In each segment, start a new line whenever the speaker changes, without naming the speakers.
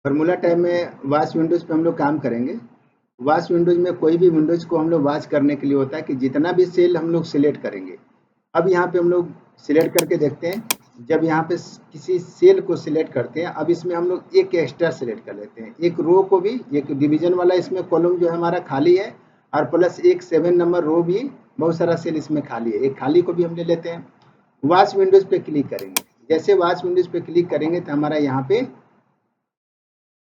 Formula tab में watch Windows पे हम लोग काम करेंगे। वॉच विंडोज में कोई भी विंडोज को हम लोग वॉच करने के लिए होता है कि जितना भी सेल हम लोग सिलेक्ट करेंगे। अब यहाँ पे हम लोग सिलेक्ट करके देखते हैं, जब यहाँ पे किसी सेल को सिलेक्ट करते हैं, अब इसमें हम लोग एक एक्स्ट्रा सिलेक्ट कर लेते हैं, एक रो को भी, एक डिवीजन वाला इसमें कॉलम जो है हमारा खाली है, और प्लस एक 7 नंबर रो भी, बहुत सारा सेल इसमें खाली है, एक खाली को भी हम ले लेते हैं। वॉच विंडोज पे क्लिक करेंगे, जैसे वॉच विंडोज पे क्लिक करेंगे तो हमारा यहाँ पे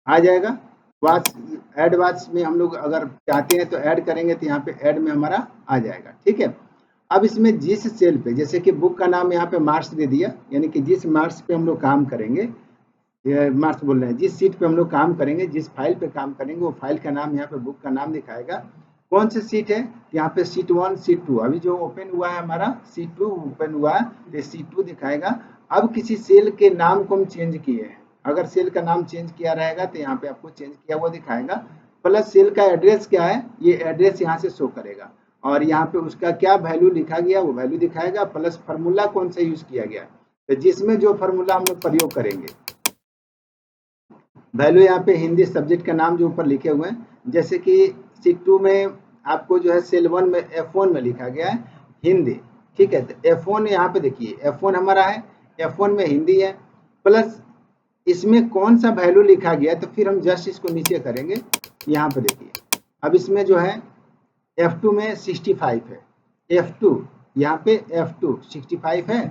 आ जाएगा। वॉच ऐड वॉच में हम लोग अगर चाहते हैं तो ऐड करेंगे तो यहाँ पे ऐड में हमारा आ जाएगा, ठीक है। अब इसमें जिस सेल पे, जैसे कि बुक का नाम यहाँ पे मार्क्स दे दिया, यानी कि जिस मार्क्स पे हम लोग काम करेंगे, मार्क्स बोल रहे हैं, जिस सीट पे हम लोग काम करेंगे, जिस फाइल पे काम करेंगे, वो फाइल का नाम यहाँ पे बुक का नाम दिखाएगा। कौन सी सीट है, यहाँ पे सीट 1 सीट 2, अभी जो ओपन हुआ है हमारा सीट 2 ओपन हुआ है तो सीट 2 दिखाएगा। अब किसी सेल के नाम को हम चेंज किए हैं, अगर सेल का नाम चेंज किया रहेगा तो यहाँ पे आपको चेंज किया हुआ दिखाएगा, प्लस सेल का एड्रेस क्या है, ये एड्रेस यहाँ से शो करेगा, और यहाँ पे उसका क्या वैल्यू लिखा गया वो वैल्यू दिखाएगा, प्लस फार्मूला कौन सा यूज किया गया, तो जिसमें जो फार्मूला हम लोग प्रयोग करेंगे, वैल्यू यहाँ पे हिंदी सब्जेक्ट का नाम जो ऊपर लिखे हुए हैं, जैसे कि सीट 2 में आपको जो है सेल 1 में F1 में लिखा गया है हिंदी, ठीक है। तो F1 यहाँ पे देखिए F1 हमारा है, F1 में हिंदी है, प्लस इसमें कौन सा वैल्यू लिखा गया है, तो फिर हम जस्ट इसको नीचे करेंगे, यहाँ पे देखिए अब इसमें जो है F2 में 65 है, F2 यहाँ पे F2 65 है,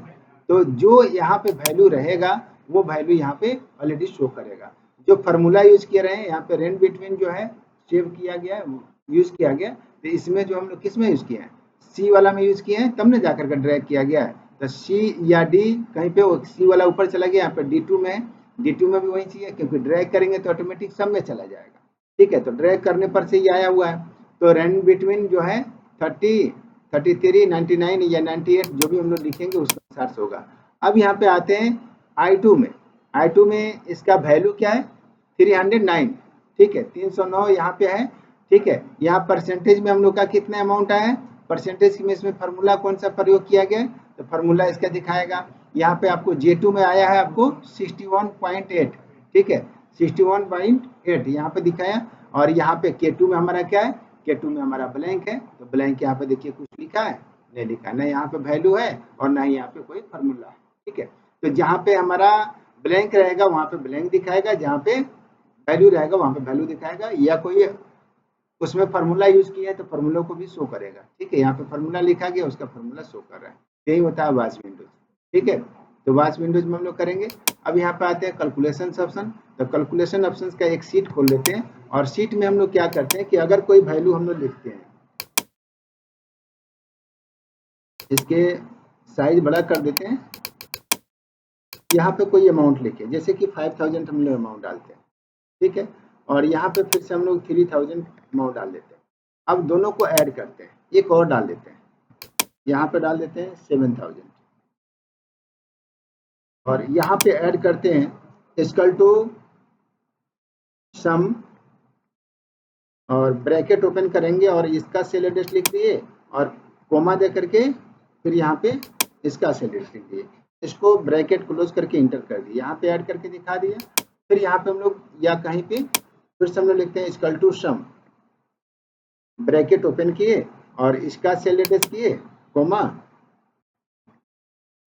तो जो यहाँ पे वैल्यू रहेगा वो वैल्यू यहाँ पे ऑलरेडी शो करेगा। जो फार्मूला यूज किए रहे हैं यहाँ पे रेंज बिटवीन जो है सेव किया गया है, यूज किया गया, तो इसमें जो हम लोग किस में यूज किए हैं, सी वाला में यूज किए हैं, तब ने जाकर के ड्रैग किया गया है, तो सी या डी कहीं पे सी वाला ऊपर चला गया, यहाँ पे D2 में, D2 में भी वही चाहिए, क्योंकि ड्रैग करेंगे तो ऑटोमेटिक सब में चला जाएगा, ठीक है। तो ड्रैग करने पर से ही आया हुआ है, तो रेंज बिटवीन जो है 30, 33, 99 या 98 जो भी हम लोग लिखेंगे उसका अनुसार से होगा। अब यहाँ पे आते हैं I2 में, I2 में इसका वैल्यू क्या है 309, ठीक है, 309 यहाँ पे है, ठीक है। यहाँ परसेंटेज में हम लोग का कितना अमाउंट आया है, परसेंटेज में इसमें फार्मूला कौन सा प्रयोग किया गया है, तो फार्मूला इसका दिखाएगा। यहाँ पे आपको J2 में आया है आपको 61.8, ठीक है, 61.8 यहाँ पे दिखाया, और यहाँ पे K2 में हमारा क्या है, K2 में हमारा ब्लैंक है, तो ब्लैंक यहाँ पे देखिए कुछ लिखा है नहीं लिखा, ना यहाँ पे वैल्यू है और ना ही यहाँ पे कोई फार्मूला है, ठीक है। तो जहाँ पे हमारा ब्लैंक रहेगा वहाँ पे ब्लैंक दिखाएगा, जहाँ पे वैल्यू रहेगा वहाँ पे वैल्यू दिखाएगा, या कोई उसमें फार्मूला यूज किया है तो फार्मूला को भी शो करेगा, ठीक है। यहाँ पे फार्मूला लिखा गया उसका फार्मूला शो कर रहा है, यही होता है वॉच विंडोज, ठीक है। तो वॉच विंडोज में हम लोग करेंगे। अब यहाँ पे आते हैं कैलकुलेशन ऑप्शन, तो कैलकुलेशन ऑप्शन का एक सीट खोल लेते हैं, और सीट में हम लोग क्या करते हैं कि अगर कोई वैल्यू हम लोग लिखते हैं, इसके साइज बड़ा कर देते हैं, यहाँ पे कोई अमाउंट लिखे, जैसे कि 5000 हम लोग अमाउंट डालते हैं, ठीक है, और यहाँ पे फिर से हम लोग 3000 अमाउंट डाल देते हैं। अब दोनों को ऐड करते हैं, एक और डाल देते हैं, यहाँ पे डाल देते हैं 7000, और यहाँ पे ऐड करते हैं इक्वल टू सम, और ब्रैकेट ओपन करेंगे और इसका सेल एड्रेस लिख दिए, और कोमा दे करके फिर यहाँ पे इसका सेल एड्रेस लिख दिए, इसको ब्रैकेट क्लोज करके इंटर कर दिए, यहाँ पे ऐड करके दिखा दिया। फिर यहाँ पे हम लोग या कहीं पे फिर से हम लोग लिखते हैं equal to sum, bracket open किए और इसका सेल एड्रेस किए, कोमा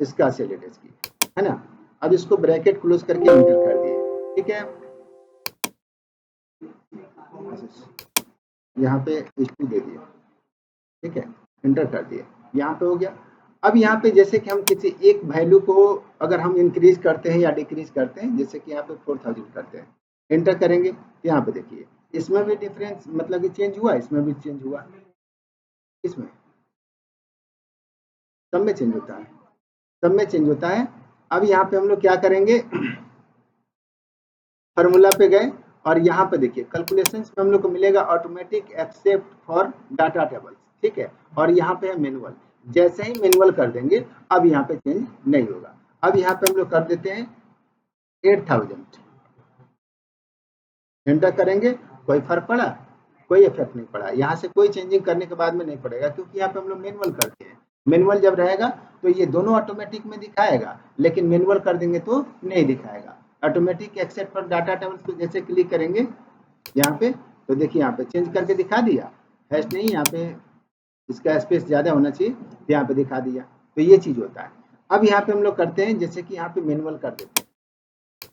इसका सेल एड्रेस किए, है ना। अब इसको ब्रैकेट क्लोज करके इंटर कर दिए, ठीक है, यहाँ पे हिस्ट्री दे दिए, ठीक है, इंटर कर दिए, यहाँ पे हो गया। अब यहाँ पे जैसे कि हम किसी एक वैल्यू को अगर हम इंक्रीज करते हैं या डिक्रीज करते हैं, जैसे कि यहाँ पे 4000 करते हैं, एंटर करेंगे तो यहाँ पे देखिए इसमें भी डिफरेंस मतलब कि चेंज हुआ, इसमें भी चेंज हुआ, इसमें सब में चेंज होता है, सब में चेंज होता है। अब यहाँ पे हम लोग क्या करेंगे, फार्मूला पे गए और यहाँ पे देखिए कैलकुलेशन में हम लोग को मिलेगा automatic except for data table, ठीक है, और यहाँ पे है मैनुअल, जैसे ही मैनुअल कर देंगे अब यहाँ पे चेंज नहीं होगा। अब यहाँ पे हम लोग कर देते हैं 8000, एंटर करेंगे, कोई फर्क पड़ा, कोई इफेक्ट नहीं पड़ा, यहाँ से कोई चेंजिंग करने के बाद में नहीं पड़ेगा, क्योंकि यहाँ पे हम लोग मैनुअल करते हैं। मैनुअल जब रहेगा तो ये दोनों ऑटोमेटिक में दिखाएगा, लेकिन मैनुअल कर देंगे तो नहीं दिखाएगा। ऑटोमेटिक एक्सेप्ट पर डाटा टेबल्स पे जैसे क्लिक करेंगे यहाँ पे, तो देखिए यहाँ पे चेंज करके दिखा दिया, हैश नहीं, यहाँ पे इसका स्पेस ज़्यादा होना चाहिए, तो यहाँ पे दिखा दिया। तो ये चीज़ होता है। अब यहाँ पे हम लोग करते हैं जैसे कि यहाँ पे मैनुअल कर देते हैं,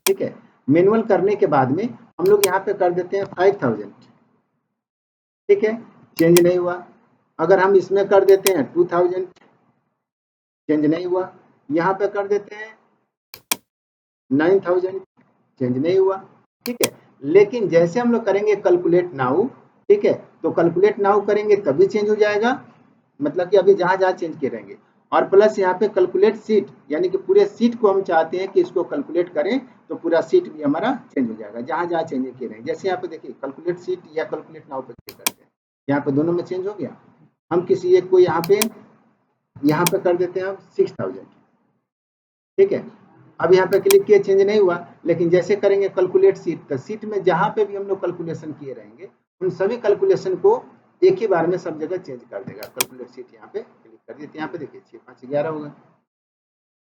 ठीक है। मैनुअल करने के बाद में हम लोग यहाँ पे कर देते हैं 5000, ठीक है, चेंज नहीं हुआ। अगर हम इसमें कर देते हैं 2000, चेंज नहीं हुआ। यहाँ पे कर देते हैं 9000, चेंज नहीं हुआ, ठीक है। लेकिन जैसे हम लोग करेंगे कैलकुलेट नाउ, ठीक है, तो कैलकुलेट नाउ करेंगे तभी चेंज हो जाएगा, मतलब कि अभी जहां जहां चेंज किए रहेंगे। और प्लस यहाँ पे कैलकुलेट सीट, यानी कि पूरे सीट को हम चाहते हैं कि इसको कैलकुलेट करें, तो पूरा सीट भी हमारा चेंज हो जाएगा जहां जहां चेंज किए रहेंगे। जैसे यहाँ पे देखिए कैलकुलेट सीट या कैलकुलेट नाउ पे क्लिक करते हैं, यहाँ पे दोनों में चेंज हो गया। हम किसी एक को यहाँ पे कर देते हैं 6000, ठीक है। अब यहाँ पे क्लिक किए, चेंज नहीं हुआ। लेकिन जैसे करेंगे कैलकुलेट सीट, तो सीट में जहां पे भी हम लोग कैलकुलेशन किए रहेंगे उन सभी कैलकुलेशन को एक ही बार में सब जगह चेंज कर देगा। कैलकुलेट सीट यहाँ पे क्लिक कर दिए, यहाँ पे देखिए 6 5 11 होगा,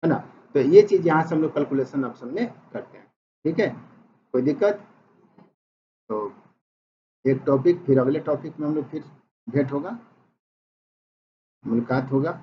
है ना। तो ये चीज यहाँ से हम लोग कैलकुलेशन ऑप्शन में करते हैं, ठीक है, कोई दिक्कत। तो एक टॉपिक, फिर अगले टॉपिक में हम लोग फिर भेंट होगा, मुलाकात होगा।